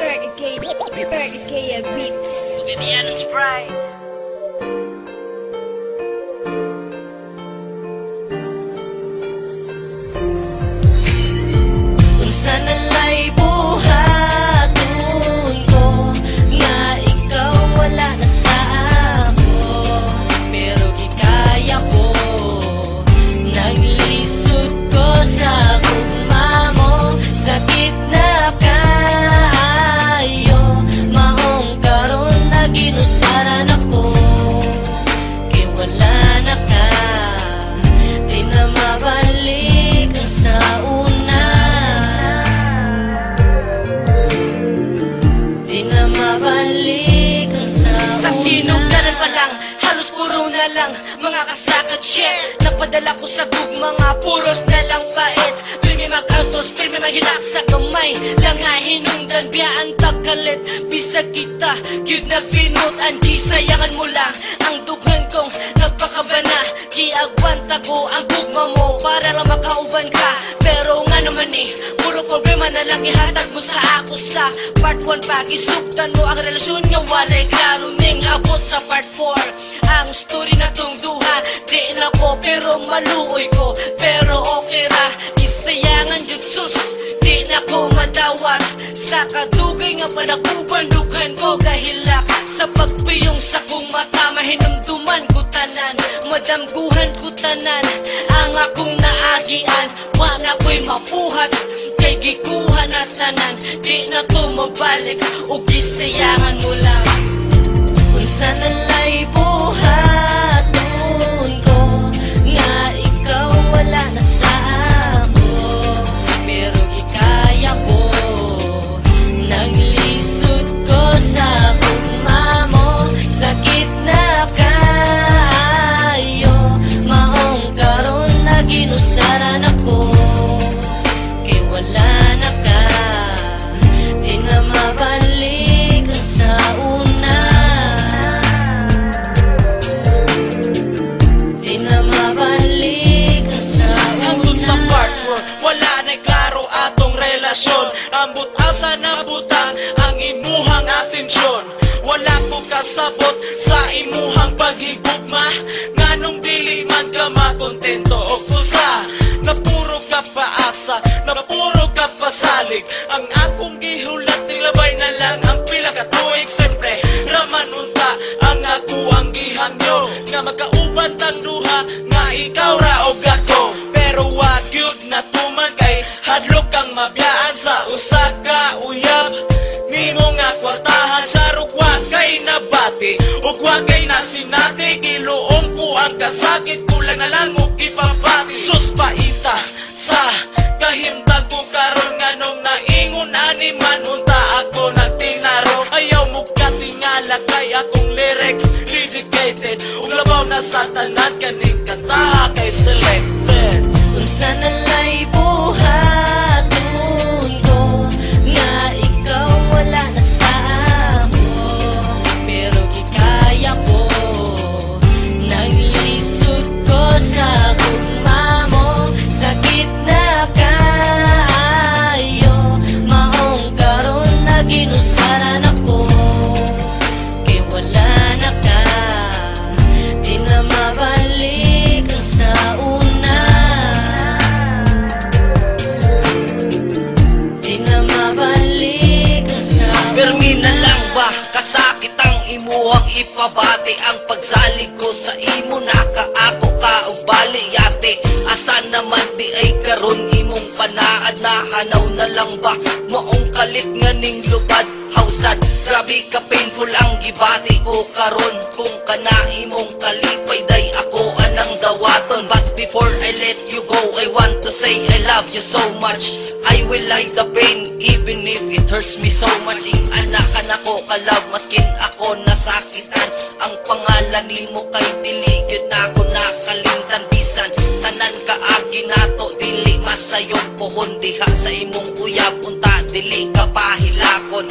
30K beats. Ganyan ang Sprite. Kung sana'y buhaton ko nga ikaw wala na sa amo, pero gikaya ko naglisod ko sa gugma mo. Sakit na kayo mahong karon na ginusaran ako, kay wala na ka, di na mabalik ang sa una, di na mabalik ang sa una. Sa sinugdanan pa lang, halos puro na lang mga kasakat shit. Napadala ko sa mga puros na lang bait. Pirmi mag-autos, pirmi maghilak sa gamay. Langay hinungdan, biyaan tagkalit. Bisag kita, yun na pinutan. Di sayangan mo lang ang dughan kong nagpakabana. Giagwanta ko ang gugma mo para lang makauban ka. Pero nga naman puro problema na lang ihatag mo sa ako sa part 1 pa. Isugdan mo ang relasyon nga walay klaro ning abot sa part 4. Ang story na tong duha, di na ko pero maluoy ko. Pero okay ra, isayangan jutsus, di na ko madawat. Sa kadugay nga panakuban, dughan ko kahilak. Sa pagpiyong sa kong mata, mahinumduman ko tanan, madamguhan ko tanan. Ang akong naagian, wala ko'y mapuhat, kay gikuha na tanan, di na to mabalik. O gisayangan mo lang kung sana'y buhaton ko nga ikaw wala na sa amo, pero gikaya ko naglisod ko sa gugma mo. Sakit na kayo mahong karon na ginusaran ako, kay wala na ka, di na mabalik ang sa una, di na mabalik ang sa una. Hangtod sa part 4, wala na'y klaro atong relasyon. Ambot asa nabutang ang imuhang atensyon. Wala ko kasabot sa imuhang paghigugma, nganong dili man ka makontento o kusa. Napuro ka paasa, napuro ka pasalig. Ang akong gihulat nilabay na lang ang pila ka tuig. Siyempre raman unta ang ako ang gihangyo, nga magkauban tang duha nga ikaw ra o ako. Pero wag yun na tuman kay hadlok kang mabiyaan sa usa ka uyab. Nimo nga kwartahan sa rugwa kay nabati, ug wag kay nasinati. Giluom ko ang kasakit, kulang na lang og ipabati. Sus paita sa kahimtang ko karon nganong naingon ani man unta ako nagtinaro. Ayaw mo katingala kay akong lyrics dedicated, ug labaw na sa tanan kaning kanta kay selected. Kung sana'y buhaton ko nga ikaw wala na sa amo, pero gikaya ko naglisod ko sa gugma mo. Sakit na kayo mahong karon na ginusaran ako, kay wala na ka, di na mabalik ang sa una, di na mabalik ang sa una. Permi na lang ba kasakit ang imuhang ipabati? Ang pagsalig ko sa imo nakaako ka og bali yate. Asa naman di ay karon imong panaad, nahanaw na lang ba maong kalit nga ning lubad hausad? Grabe ka painful ang gibati ko karon, kung kana imong kalipay day ako anang dawaton. But before I let you go, I want to say I love you so much. I will hide the pain even if it hurts me so much. Ing anak ko kalab maskin ako nasakitan. Ang pangalan nimo kay dili gyud nako nakalimtan. Bisan tanan kaagi nato dili masayong pohon diha sa imong uyab unta dili ka pahilakon.